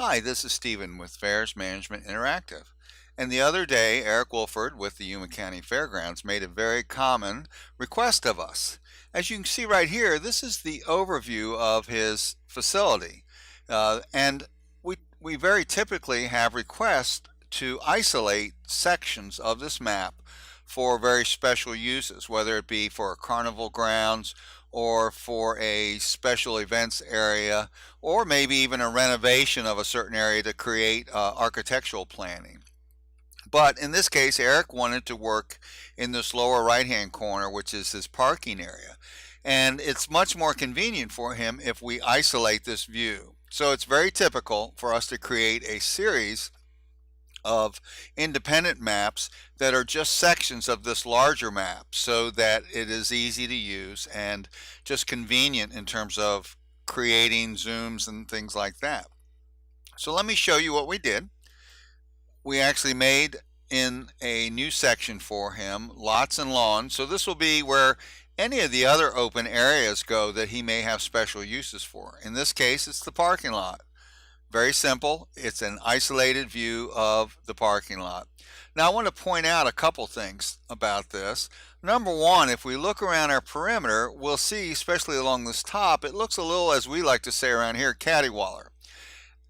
Hi, this is Stephen with Fairs Management Interactive. And the other day, Eric Wolford with the Yuma County Fairgrounds made a very common request of us. As you can see right here, this is the overview of his facility. And we very typically have requests to isolate sections of this map for very special uses, whether it be for carnival grounds or for a special events area, or maybe even a renovation of a certain area to create architectural planning. But in this case, Eric wanted to work in this lower right-hand corner, which is his parking area. And it's much more convenient for him if we isolate this view. So it's very typical for us to create a series of independent maps that are just sections of this larger map so that it is easy to use and just convenient in terms of creating zooms and things like that. So let me show you what we did. We actually made in a new section for him, lots and lawns. So this will be where any of the other open areas go that he may have special uses for. In this case, it's the parking lot. Very simple. It's an isolated view of the parking lot. Now I want to point out a couple things about this. Number one, if we look around our perimeter, we'll see, especially along this top, it looks a little, as we like to say around here, cattywaller.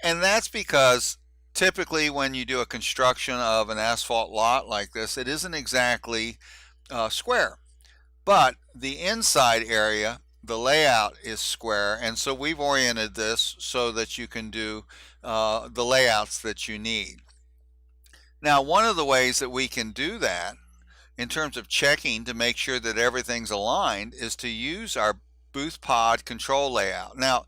And that's because typically when you do a construction of an asphalt lot like this, it isn't exactly square. But the inside area, the layout is square, and so we've oriented this so that you can do the layouts that you need. Now, one of the ways that we can do that in terms of checking to make sure that everything's aligned is to use our booth pod control layout. Now,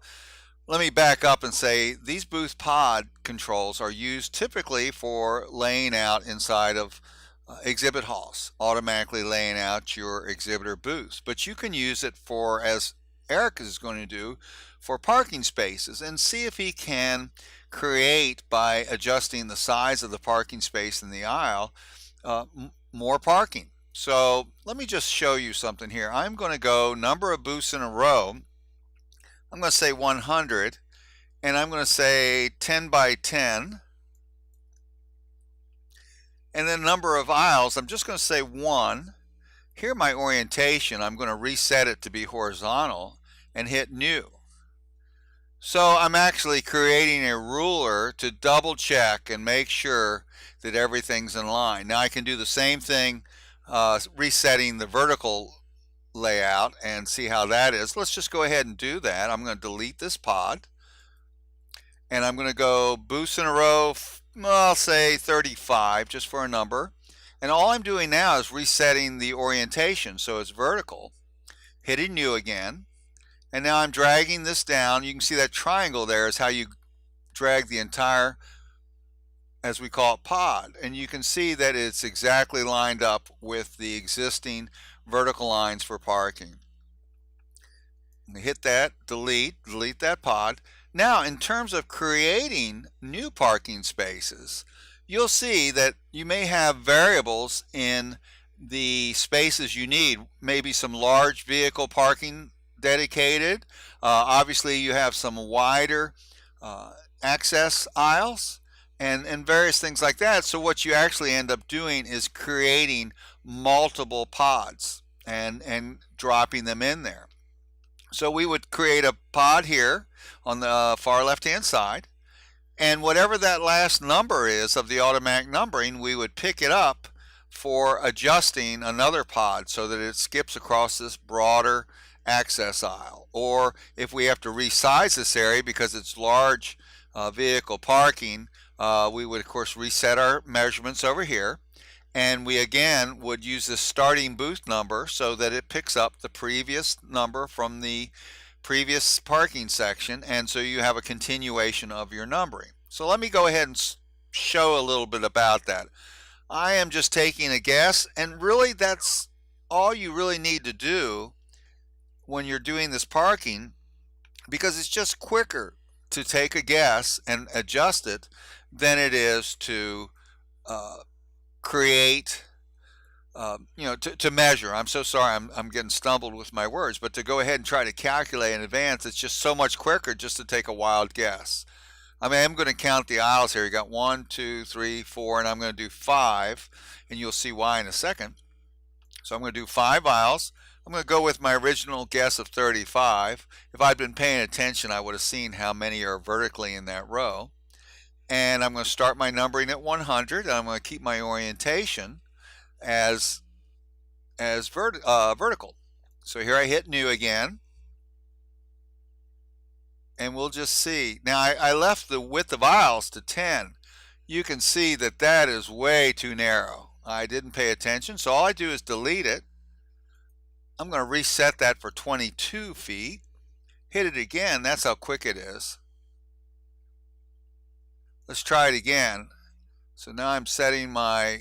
let me back up and say these booth pod controls are used typically for laying out inside of exhibit halls, automatically laying out your exhibitor booths. But you can use it for, as Eric is going to do, for parking spaces, and see if he can create, by adjusting the size of the parking space in the aisle, more parking. So let me just show you something here. I'm going to go number of booths in a row. I'm going to say 100, and I'm going to say 10 by 10. And then number of aisles, I'm just going to say 1. Here my orientation, I'm going to reset it to be horizontal and hit new. So I'm actually creating a ruler to double check and make sure that everything's in line. Now I can do the same thing resetting the vertical layout and see how that is. Let's just go ahead and do that. I'm going to delete this pod, and I'm going to go booths in a row, I'll say 35 just for a number. And all I'm doing now is resetting the orientation so it's vertical, hitting new again, and now I'm dragging this down. You can see that triangle there is how you drag the entire, as we call it, pod, and you can see that it's exactly lined up with the existing vertical lines for parking. Hit that, delete that pod. Now, in terms of creating new parking spaces, you'll see that you may have variables in the spaces you need, maybe some large vehicle parking dedicated. Obviously, you have some wider access aisles and various things like that. So what you actually end up doing is creating multiple pods and dropping them in there. So we would create a pod here on the far left hand side, and whatever that last number is of the automatic numbering, we would pick it up for adjusting another pod so that it skips across this broader access aisle. Or if we have to resize this area because it's large vehicle parking, we would of course reset our measurements over here, and we again would use the starting booth number so that it picks up the previous number from the previous parking section, and so you have a continuation of your numbering. So let me go ahead and show a little bit about that. I am just taking a guess, and really that's all you really need to do when you're doing this parking, because it's just quicker to take a guess and adjust it than it is to create, to measure. I'm so sorry, I'm getting stumbled with my words, but to go ahead and try to calculate in advance, it's just so much quicker just to take a wild guess. I mean, I'm going to count the aisles here. You got 1, 2, 3, 4, and I'm going to do 5, and you'll see why in a second. So I'm going to do 5 aisles. I'm going to go with my original guess of 35. If I'd been paying attention, I would have seen how many are vertically in that row. And I'm going to start my numbering at 100, and I'm going to keep my orientation as vertical. So here I hit new again, and we'll just see. Now I left the width of aisles to 10. You can see that that is way too narrow. I didn't pay attention, so all I do is delete it. I'm going to reset that for 22 feet. Hit it again. That's how quick it is. Let's try it again. So now I'm setting my,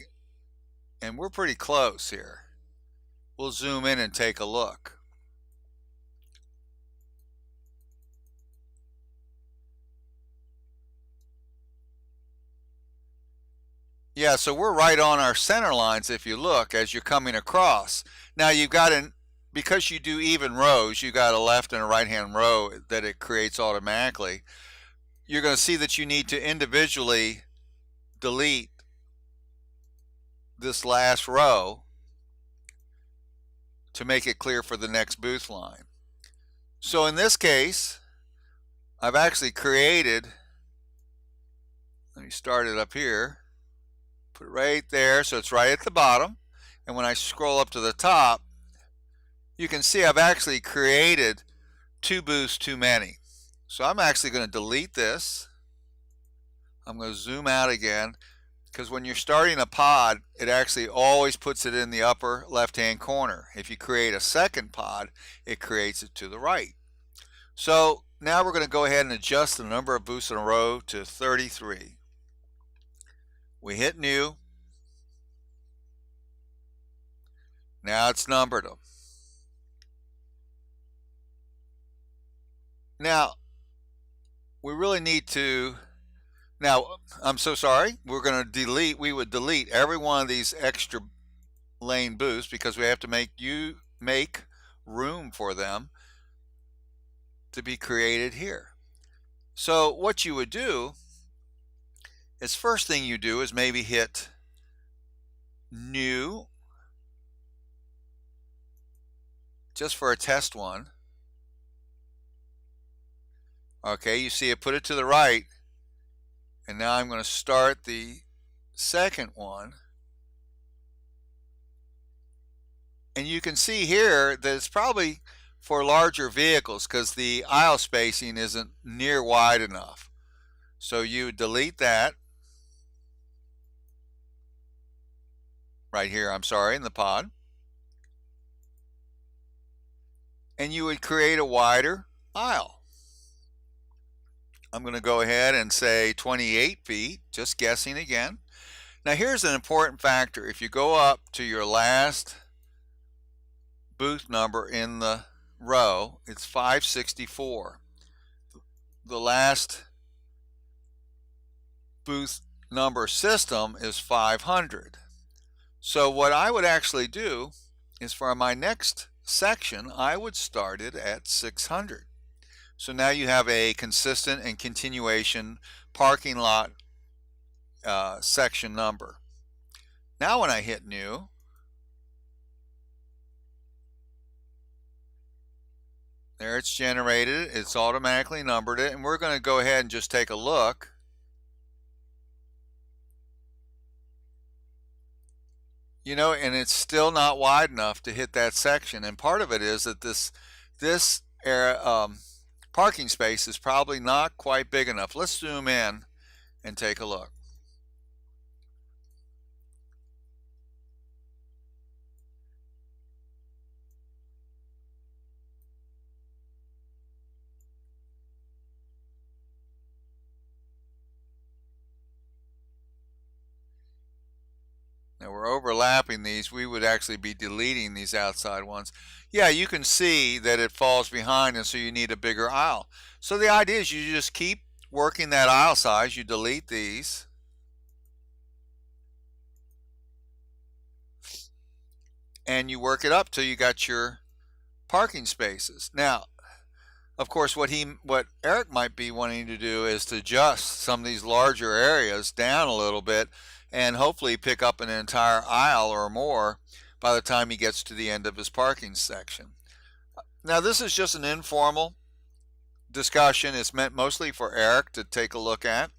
and we're pretty close here. We'll zoom in and take a look. Yeah, so we're right on our center lines if you look as you're coming across. Now you've got because you do even rows, you got a left and a right hand row that it creates automatically. You're going to see that you need to individually delete this last row to make it clear for the next booth line. So in this case, I've actually created, let me start it up here, put it right there so it's right at the bottom, and when I scroll up to the top, you can see I've actually created 2 booths too many. So I'm actually going to delete this. I'm going to zoom out again, because when you're starting a pod, it actually always puts it in the upper left-hand corner. If you create a second pod, it creates it to the right. So now we're going to go ahead and adjust the number of booths in a row to 33. We hit new. Now it's numbered them. Now, we really need to, now, I'm so sorry, we're going to delete, we would delete every one of these extra lane booths because we have to make room for them to be created here. So what you would do is, first thing you do is maybe hit new, just for a test one. Okay, you see it put it to the right, and now I'm going to start the second one. And you can see here that it's probably for larger vehicles because the aisle spacing isn't near wide enough. So you delete that right here, I'm sorry, in the pod. And you would create a wider aisle. I'm going to go ahead and say 28 feet, just guessing again. Now here's an important factor. If you go up to your last booth number in the row, it's 564. The last booth number system is 500. So what I would actually do is, for my next section, I would start it at 600. So now you have a consistent and continuation parking lot section number. Now when I hit new, there it's generated, it's automatically numbered it, and we're going to go ahead and just take a look. You know, and it's still not wide enough to hit that section, and part of it is that this parking space is probably not quite big enough. Let's zoom in and take a look. Now we're overlapping these. We would actually be deleting these outside ones. Yeah, you can see that it falls behind, and so you need a bigger aisle. So the idea is you just keep working that aisle size. You delete these. And you work it up till you got your parking spaces. Now, Of course, what Eric might be wanting to do is to adjust some of these larger areas down a little bit and hopefully pick up an entire aisle or more by the time he gets to the end of his parking section. Now, this is just an informal discussion. It's meant mostly for Eric to take a look at,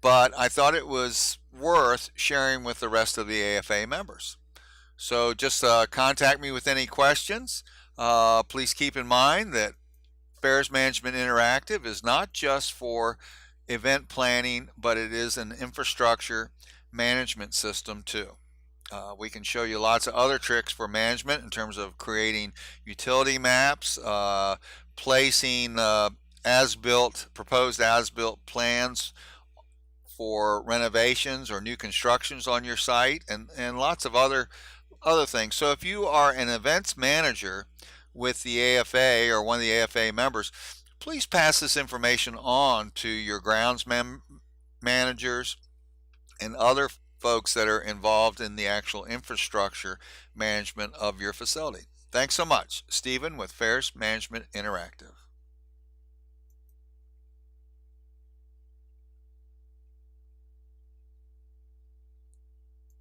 but I thought it was worth sharing with the rest of the AFA members. So just contact me with any questions. Please keep in mind that Affairs Management Interactive is not just for event planning, but it is an infrastructure management system too. We can show you lots of other tricks for management in terms of creating utility maps, placing proposed as-built plans for renovations or new constructions on your site, and lots of other things. So if you are an events manager with the AFA or one of the AFA members, please pass this information on to your grounds managers and other folks that are involved in the actual infrastructure management of your facility. Thanks so much. Stephen with Affairs Management Interactive.